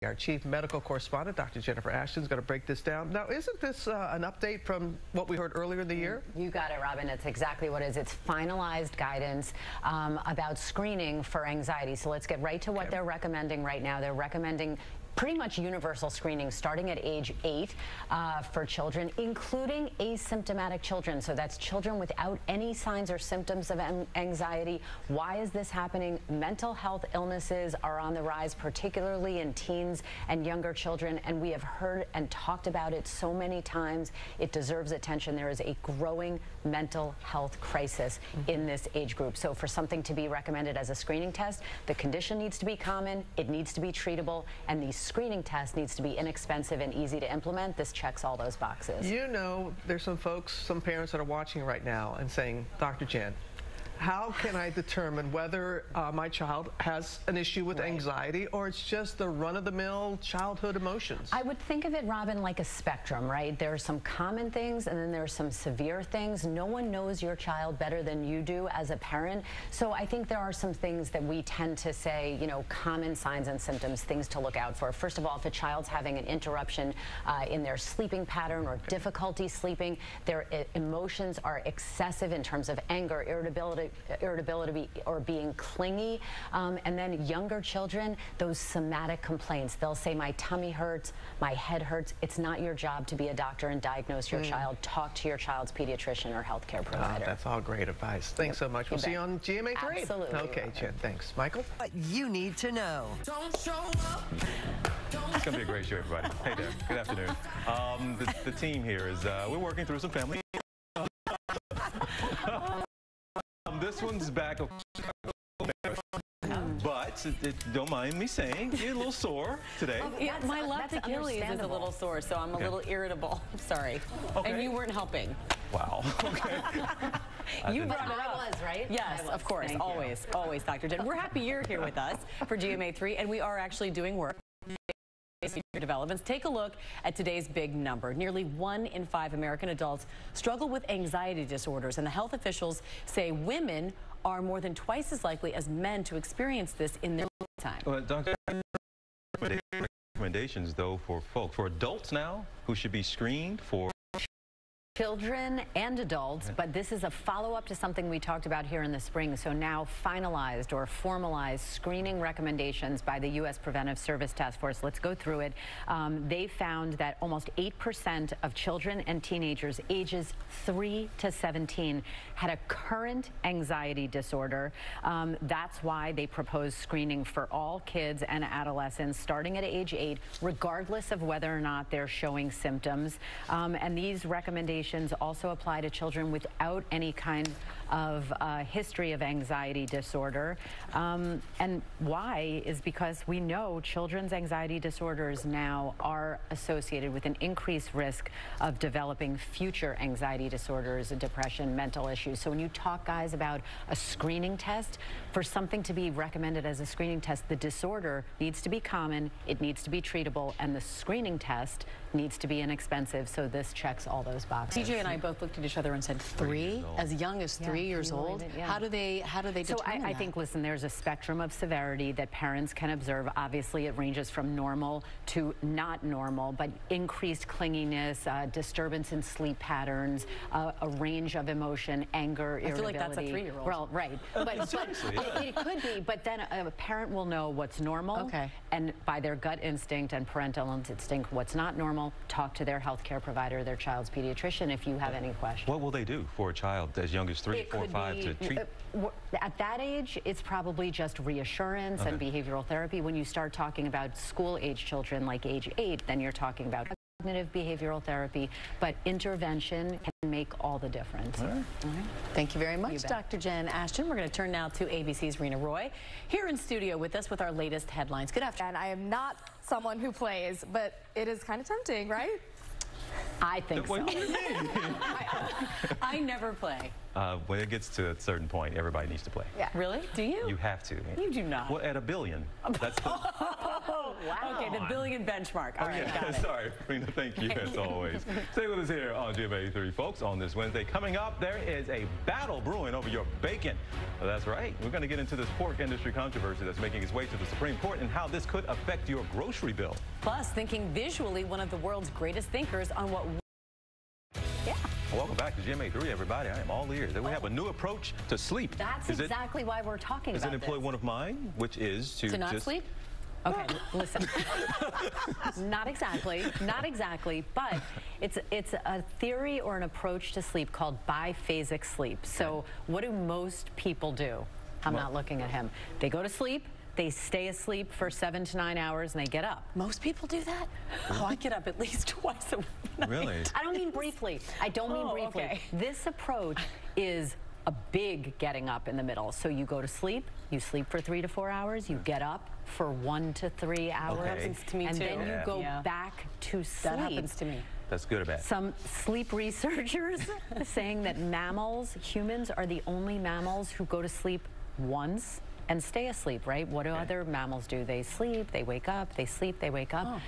Our chief medical correspondent, Dr. Jennifer Ashton, is going to break this down. Now, isn't this an update from what we heard earlier in the year? You got it, Robin. It's exactly what it is. It's finalized guidance about screening for anxiety. So let's get right to what they're recommending right now. They're recommending pretty much universal screening starting at age 8 for children, including asymptomatic children. So that's children without any signs or symptoms of anxiety. Why is this happening? Mental health illnesses are on the rise, particularly in teens and younger children, and we have heard and talked about it so many times. It deserves attention. There is a growing mental health crisis in this age group. So for something to be recommended as a screening test, the condition needs to be common, it needs to be treatable, and these screening test needs to be inexpensive and easy to implement. This checks all those boxes. You know, there's some folks, some parents that are watching right now and saying, Dr. Jen, how can I determine whether my child has an issue with anxiety or it's just the run-of-the-mill childhood emotions? I would think of it, Robin, like a spectrum, right? There are some common things and then there are some severe things. No one knows your child better than you do as a parent. So I think there are some things that we tend to say, you know, common signs and symptoms, things to look out for. First of all, if a child's having an interruption in their sleeping pattern or difficulty sleeping, their emotions are excessive in terms of anger, irritability or being clingy. And then younger children, those somatic complaints. They'll say, my tummy hurts, my head hurts. It's not your job to be a doctor and diagnose your child. Talk to your child's pediatrician or healthcare provider. That's all great advice. Thanks so much. We'll see you on GMA3. Absolutely. Okay, Jen, thanks. Michael? What you need to know. Don't show up. It's going to be a great show, everybody. Hey there. Good afternoon. The team here is, we're working through some family. This one's back, but don't mind me saying, you're a little sore today. Yeah, my left Achilles is a little sore, so I'm a little irritable. Sorry. Okay. And you weren't helping. Wow. Okay. You brought it up. I was, right? Yes, of course. Always, always, Dr. Jen. We're happy you're here with us for GMA3, and we are actually doing work. Developments. Take a look at today's big number. Nearly 1 in 5 American adults struggle with anxiety disorders, and the health officials say women are more than twice as likely as men to experience this in their lifetime. Well, Dr. Recommendations, though, for adults now who should be screened for children and adults, but this is a follow-up to something we talked about here in the spring. So now finalized or formalized screening recommendations by the U.S. Preventive Service Task Force. Let's go through it. They found that almost 8% of children and teenagers ages 3 to 17 had a current anxiety disorder. That's why they proposed screening for all kids and adolescents starting at age 8, regardless of whether or not they're showing symptoms. And these recommendations also apply to children without any kind of history of anxiety disorder. And why is because we know children's anxiety disorders now are associated with an increased risk of developing future anxiety disorders, depression, mental issues. So when you talk, guys, about a screening test, for something to be recommended as a screening test, the disorder needs to be common, it needs to be treatable, and the screening test needs to be inexpensive. So this checks all those boxes. TJ and I both looked at each other and said 3, as young as 3 years old. How do they determine so I think, listen, there's a spectrum of severity that parents can observe. Obviously, it ranges from normal to not normal, but increased clinginess, disturbance in sleep patterns, a range of emotion, anger, irritability. I feel like that's a 3-year-old. Well, right. But it could be, but then a parent will know what's normal, and by their gut instinct and parental instinct, what's not normal, talk to their healthcare provider, their child's pediatrician if you have any questions. What will they do for a child as young as 3, 4, 5 to treat? At that age, it's probably just reassurance and behavioral therapy. When you start talking about school-age children, like age 8, then you're talking about cognitive behavioral therapy, but intervention can make all the difference. All right. Thank you very much, Dr. Jen Ashton. We're going to turn now to ABC's Rena Roy, here in studio with us with our latest headlines. Good afternoon. And I am not someone who plays, but it is kind of tempting, right? I think so. I never play. When it gets to a certain point, everybody needs to play. Yeah. Really? Do you? You have to. You do not. Well, at a billion. That's the... Oh, wow. Okay, the billion benchmark. All right, got it. Sorry, Rena, thank you as always. Stay with us here on GMA3, folks. On this Wednesday, coming up, there is a battle brewing over your bacon. Well, that's right. We're going to get into this pork industry controversy that's making its way to the Supreme Court and how this could affect your grocery bill. Plus, thinking visually, one of the world's greatest thinkers on what... Yeah. Welcome back to GMA3, everybody. I am all ears. We have a new approach to sleep. That's exactly why we're talking about this. Is it employ one of mine, which is to not sleep? Okay, listen. Not exactly, but it's a theory or an approach to sleep called biphasic sleep. So what do most people do? I'm not looking at him. They go to sleep, they stay asleep for 7 to 9 hours, and they get up. Most people do that? Oh, I get up at least twice a night. Really? I don't mean briefly. I don't mean briefly. Okay. This approach is a big getting up in the middle. So you go to sleep, you sleep for 3 to 4 hours, you get up for 1 to 3 hours. Okay. Happens to me and too. then you go back to sleep. That happens to me. That's good or bad? Some sleep researchers saying that humans are the only mammals who go to sleep once and stay asleep, right? What do other mammals do? They sleep, they wake up, they sleep, they wake up.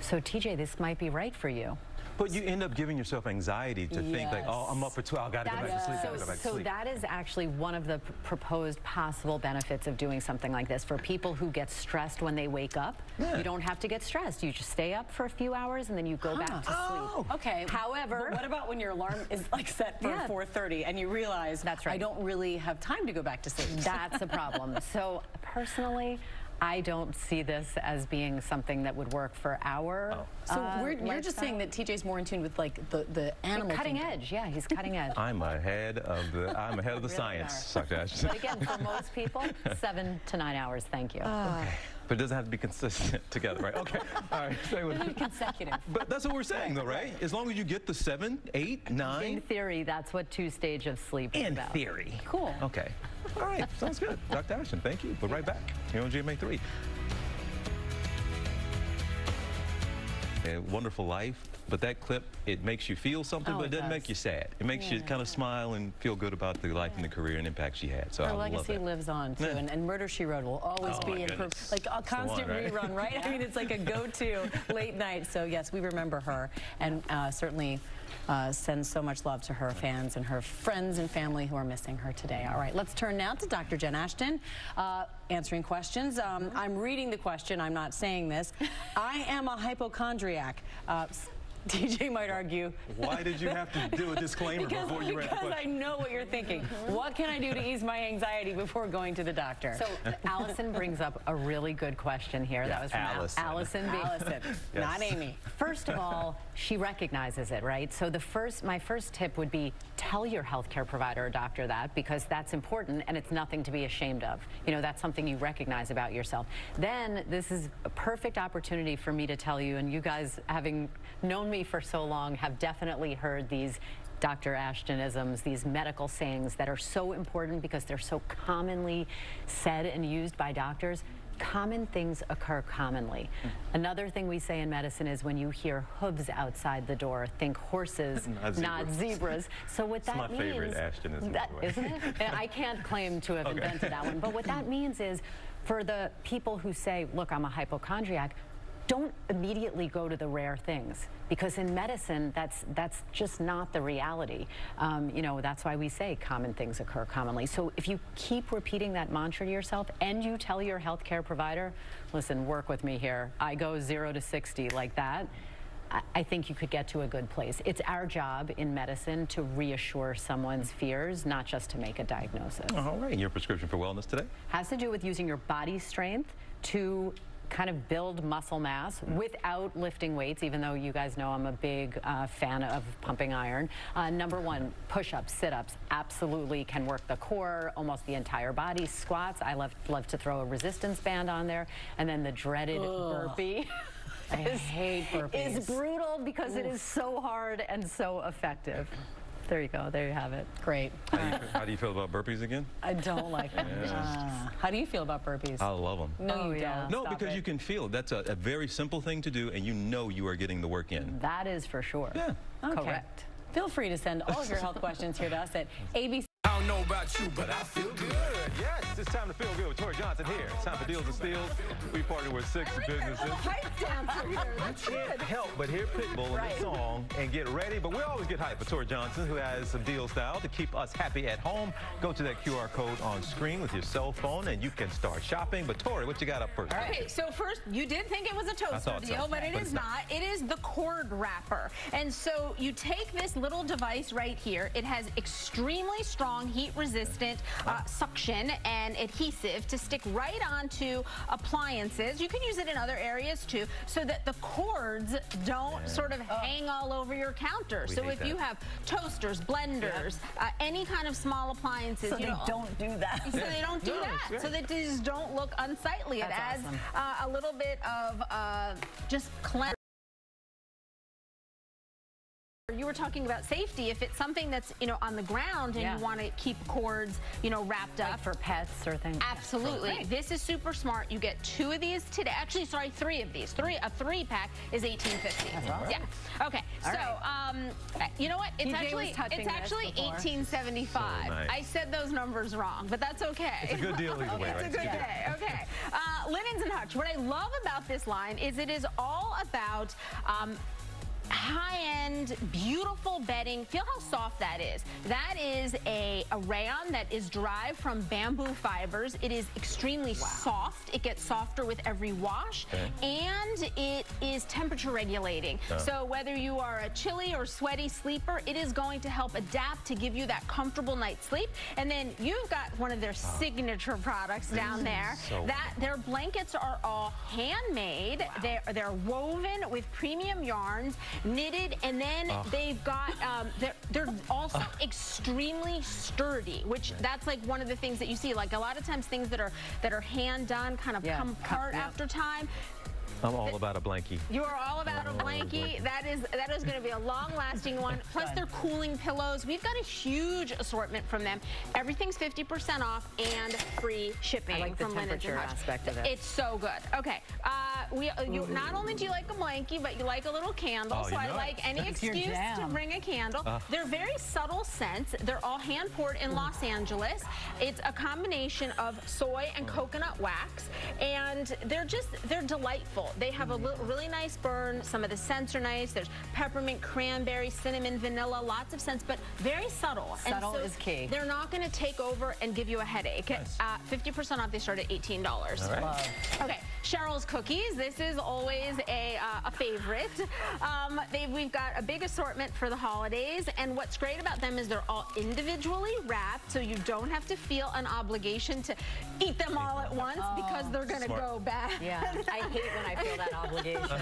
So TJ, this might be right for you. But you end up giving yourself anxiety to think like, oh, I'm up for 12, I gotta go back to sleep, gotta go back to sleep. So that is actually one of the proposed possible benefits of doing something like this. For people who get stressed when they wake up, you don't have to get stressed. You just stay up for a few hours and then you go back to sleep. Okay. However, what about when your alarm is like set for 4:30 and you realize I don't really have time to go back to sleep? That's a problem. So personally, I don't see this as being something that would work for our So you're just saying that TJ's more in tune with like the animal cutting edge. Yeah, he's cutting edge. I'm ahead of the really science, Dr. Ashton. But again, for most people, 7 to 9 hours. Thank you. Okay. But it doesn't have to be consistent together, right? Okay. All right. Stay with me. Consecutive. But that's what we're saying, though, right? As long as you get the 7, 8, 9. In theory, that's what 2 stage of sleep is about. In theory. Cool. Okay. All right. Sounds good. Dr. Ashton, thank you. We're right back here on GMA3. A wonderful life, but that clip, it makes you feel something, but it doesn't make you sad. It makes you kind of smile and feel good about the life and the career and impact she had. So her I love legacy that. lives on too, and Murder, She Wrote will always be in her, like a constant rerun, right? I mean, it's like a go-to late night. So yes, we remember her, and certainly send so much love to her fans and her friends and family who are missing her today. All right, let's turn now to Dr. Jen Ashton, answering questions. I'm reading the question. I'm not saying this. I am a hypochondriac. TJ might argue. Why did you have to do a disclaimer before you read the question? Because I know what you're thinking. What can I do to ease my anxiety before going to the doctor? So Allison brings up a really good question here. That was from Allison. Allison, not Amy. First of all, she recognizes it, right? So my first tip would be tell your healthcare provider or doctor that, because that's important and it's nothing to be ashamed of. You know, that's something you recognize about yourself. Then this is a perfect opportunity for me to tell you, and you guys, having known me for so long, have definitely heard these Dr. Ashtonisms, these medical sayings that are so important because they're so commonly said and used by doctors. Common things occur commonly. Another thing we say in medicine is when you hear hooves outside the door, think horses, not zebras. So what that means... It's my favorite Ashtonism, isn't it? And I can't claim to have invented that one. But what that means is, for the people who say, look, I'm a hypochondriac, don't immediately go to the rare things, because in medicine, that's just not the reality. You know, that's why we say common things occur commonly. So if you keep repeating that mantra to yourself and you tell your healthcare provider, listen, work with me here. I go 0 to 60 like that. I think you could get to a good place. It's our job in medicine to reassure someone's fears, not just to make a diagnosis. All right, your prescription for wellness today? Has to do with using your body strength to kind of build muscle mass without lifting weights, even though you guys know I'm a big fan of pumping iron. Number 1, push-ups, sit-ups, absolutely can work the core, almost the entire body. Squats, I love to throw a resistance band on there. And then the dreaded burpee. I hate burpees. Is brutal because it is so hard and so effective. There you go. There you have it. Great. How do you feel about burpees again? I don't like them. How do you feel about burpees? I love them. No, you don't. No, because you can feel it. That's a very simple thing to do, and you know you are getting the work in. That is for sure. Yeah. Okay. Correct. Feel free to send all of your health questions here to us at ABC. don't know about you, but I feel good. Yes, it's time to feel good with Tori Johnson here. It's time for Deals and Steals. We partner with 6 businesses. I can't help but hear Pitbull in the song and get ready, but we always get hyped for Tori Johnson, who has some deal style to keep us happy at home. Go to that QR code on screen with your cell phone and you can start shopping. But Tori, what you got up first? Okay, so first, you did think it was a toaster deal, but it is not. It is the cord wrapper. And so you take this little device right here. It has extremely strong heat-resistant suction and adhesive to stick right onto appliances. You can use it in other areas too, so that the cords don't sort of hang all over your counter. So if you have toasters, blenders, any kind of small appliances, so they don't do that. So they don't do that. So that they just don't look unsightly. It adds a little bit of just cleanse. You were talking about safety. If it's something that's, on the ground and you want to keep cords, wrapped up. Like for pets or things. Absolutely. This is super smart. You get 2 of these today. Actually, sorry, 3 of these. A 3-pack is $18.50. That's awesome. Yeah. Okay. You know what? It's actually $18.75. So nice. I said those numbers wrong, but that's okay. It's a good deal either way, right? It's a good day. Okay. Linens and Hutch. What I love about this line is it is all about high-end, beautiful bedding. Feel how soft that is. That is a rayon that is derived from bamboo fibers. It is extremely soft. It gets softer with every wash, and it is temperature regulating. So whether you are a chilly or sweaty sleeper, it is going to help adapt to give you that comfortable night's sleep. And then you've got one of their signature products down there. Their blankets are all handmade. They're woven with premium yarns, knitted, and then they've got they're also extremely sturdy, which that's like one of the things that you see. Like a lot of times things that are hand done kind of come apart after time. I'm all about a blankie. You are all about a blankie. That is going to be a long-lasting one. Plus, they're cooling pillows. We've got a huge assortment from them. Everything's 50% off and free shipping. I like the from temperature aspect of it. It's so good. Okay, not only do you like a blankie, but you like a little candle. So I like any excuse to bring a candle. They're very subtle scents. They're all hand poured in Los Angeles. It's a combination of soy and coconut wax, and they're delightful. They have a really nice burn. Some of the scents are nice. There's peppermint, cranberry, cinnamon, vanilla, lots of scents, but very subtle. Subtle is key. They're not going to take over and give you a headache. 50% off, they start at $18. All right. Okay, Cheryl's Cookies. This is always a favorite. We've got a big assortment for the holidays, and what's great about them is they're all individually wrapped, so you don't have to feel an obligation to eat them all at once because they're going to go bad. Yeah, I hate when I feel that obligation.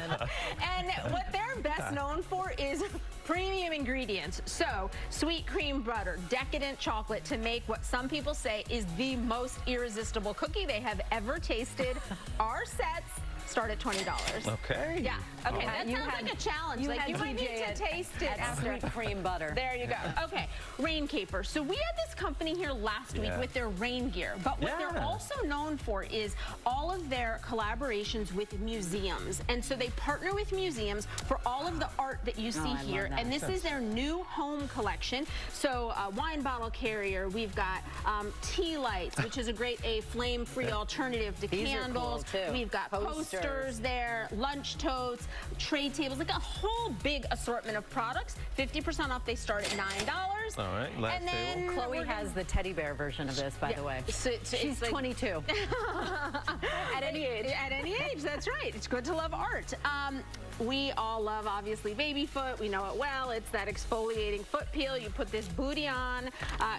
And what they're best known for is premium ingredients. So, sweet cream butter, decadent chocolate to make what some people say is the most irresistible cookie they have ever tasted. Our sets start at $20. Okay. Yeah. Okay. That sounds like a challenge. You might need to taste it after. Sweet cream butter. There you go. Okay. Rain Caper. So we had this company here last week with their rain gear, but what they're also known for is all of their collaborations with museums. And so they partner with museums for all of the art that you see here. And this is their new home collection. So wine bottle carrier. We've got tea lights, which is a great flame-free alternative to candles. Cool too. We've got posters there, lunch totes, tray tables, like a whole big assortment of products. 50% off. They start at $9. All right, last table. Chloe has the teddy bear version of this, by the way. So she's like 22. At any age. At any age, that's right. It's good to love art. We all love, obviously, baby foot. We know it well. It's that exfoliating foot peel. You put this booty on.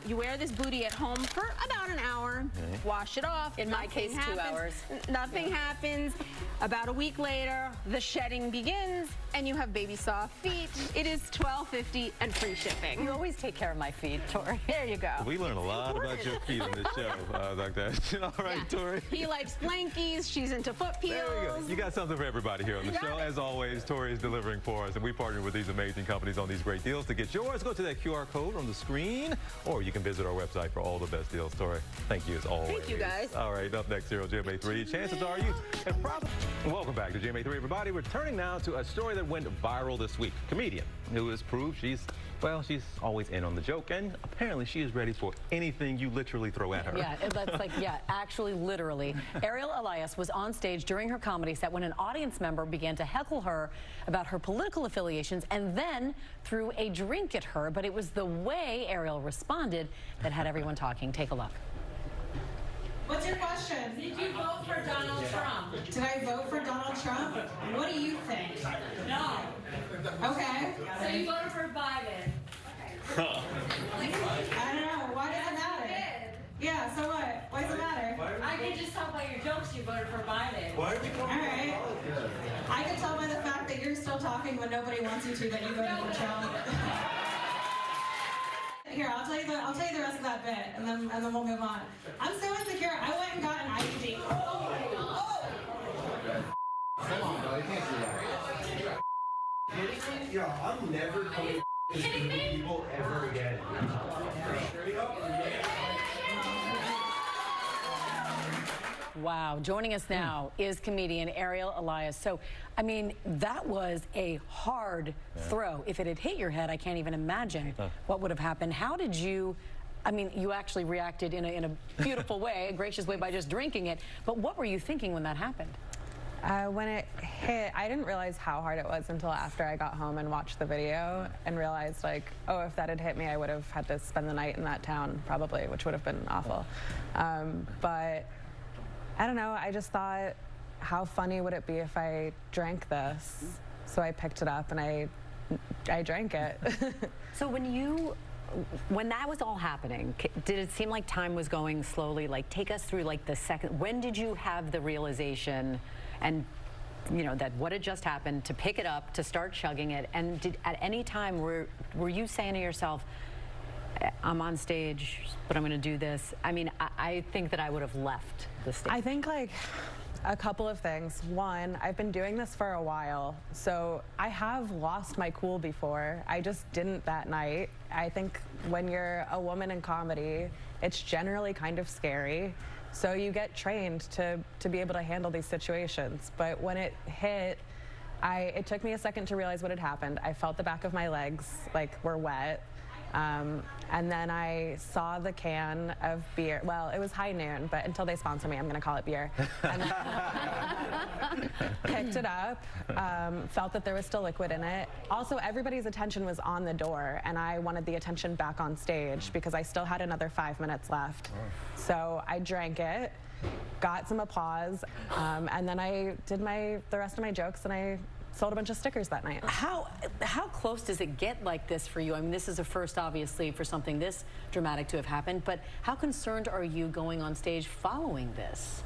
You wear this booty at home for about an hour. Wash it off. In my case, 2 hours. Nothing happens. About a week later, the shedding begins, and you have baby soft feet. It is $12.50 and free shipping. You always take care of my feet, Tori. There you go. We learn a lot about your feet on this show, Dr. Ashton. All right, Tori. He likes blankies. She's into foot peels. There you go. You got something for everybody here on the show. As always, Tori is delivering for us, and we partner with these amazing companies on these great deals. To get yours, go to that QR code on the screen, or you can visit our website for all the best deals. Tori, thank you as always. Thank you, guys. All right, up next here on GMA3. Chances are you have probably... Welcome back to GMA3, everybody. We're turning now to a story that went viral this week. Comedian who has proved she's always in on on the joke, and apparently she is ready for anything you literally throw at her. Yeah, that's like, yeah, actually, literally. Ariel Elias was on stage during her comedy set when an audience member began to heckle her about her political affiliations and then threw a drink at her, but it was the way Ariel responded that had everyone talking. Take a look. What's your question? Did you vote for Donald Trump? Did I vote for Donald Trump? What do you think? No. Okay. So you voted for Biden? I don't know. Why does it matter? Yeah, so what? Why does it matter? I can just tell by your jokes you voted for Biden. All right. I can tell by the fact that you're still talking when nobody wants you to that you voted for Trump. Here, I'll tell you the rest of that bit, and then we'll move on. I'm so insecure. I went and got an IUD. Come on, no, you can't do that. Yo, I'm never coming to people ever again. Wow. Joining us now is comedian Ariel Elias. So, I mean, that was a hard throw. If it had hit your head, I can't even imagine what would have happened. How did you, I mean, you actually reacted in a beautiful way, a gracious way by just drinking it. But what were you thinking when that happened? When it hit, I didn't realize how hard it was until after I got home and watched the video and realized, like, oh, if that had hit me, I would have had to spend the night in that town, probably, which would have been awful. But I don't know, I just thought, how funny would it be if I drank this? So I picked it up and I drank it. So when that was all happening, did it seem like time was going slowly? Like, take us through, like, the second, when did you have the realization and, you know, that what had just happened, to pick it up, to start chugging it? And at any time were you saying to yourself, I'm on stage, but I'm going to do this? I mean, I think that I would have left the stage. I think, like, a couple of things. One, I've been doing this for a while, so I have lost my cool before. I just didn't that night. I think when you're a woman in comedy, it's generally kind of scary. So you get trained to be able to handle these situations. But when it hit, it took me a second to realize what had happened. I felt the back of my legs, like, were wet. And then I saw the can of beer. Well, it was high noon, but until they sponsor me, I'm going to call it beer. And then picked it up, felt that there was still liquid in it. Also, everybody's attention was on the door, and I wanted the attention back on stage because I still had another 5 minutes left. So I drank it, got some applause, and then I did the rest of my jokes, and I sold a bunch of stickers that night. How close does it get like this for you? I mean, this is a first, obviously, for something this dramatic to have happened, but how concerned are you going on stage following this?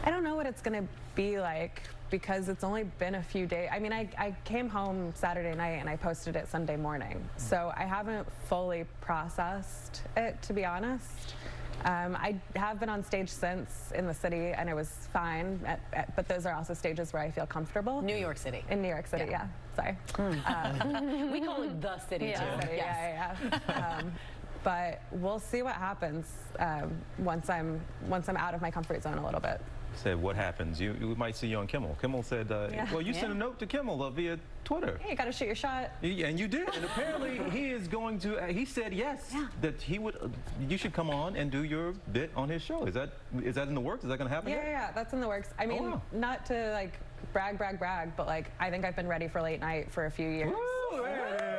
I don't know what it's going to be like because it's only been a few days. I mean, I came home Saturday night and I posted it Sunday morning, so I haven't fully processed it, to be honest. I have been on stage since in the city, and it was fine, but those are also stages where I feel comfortable. New York City. In New York City, yeah. Sorry. We call it the city, too. Yeah. But we'll see what happens once I'm out of my comfort zone a little bit. Said what happens? You might see you on Kimmel. Kimmel said, well, you sent a note to Kimmel via Twitter. Yeah, you got to shoot your shot. And you did. And apparently he is going to, he said yes, that he would, you should come on and do your bit on his show. Is that in the works? Is that going to happen yet? Yeah, that's in the works. I mean, not to, like, brag, but, like, I think I've been ready for late night for a few years. Ooh, there it is.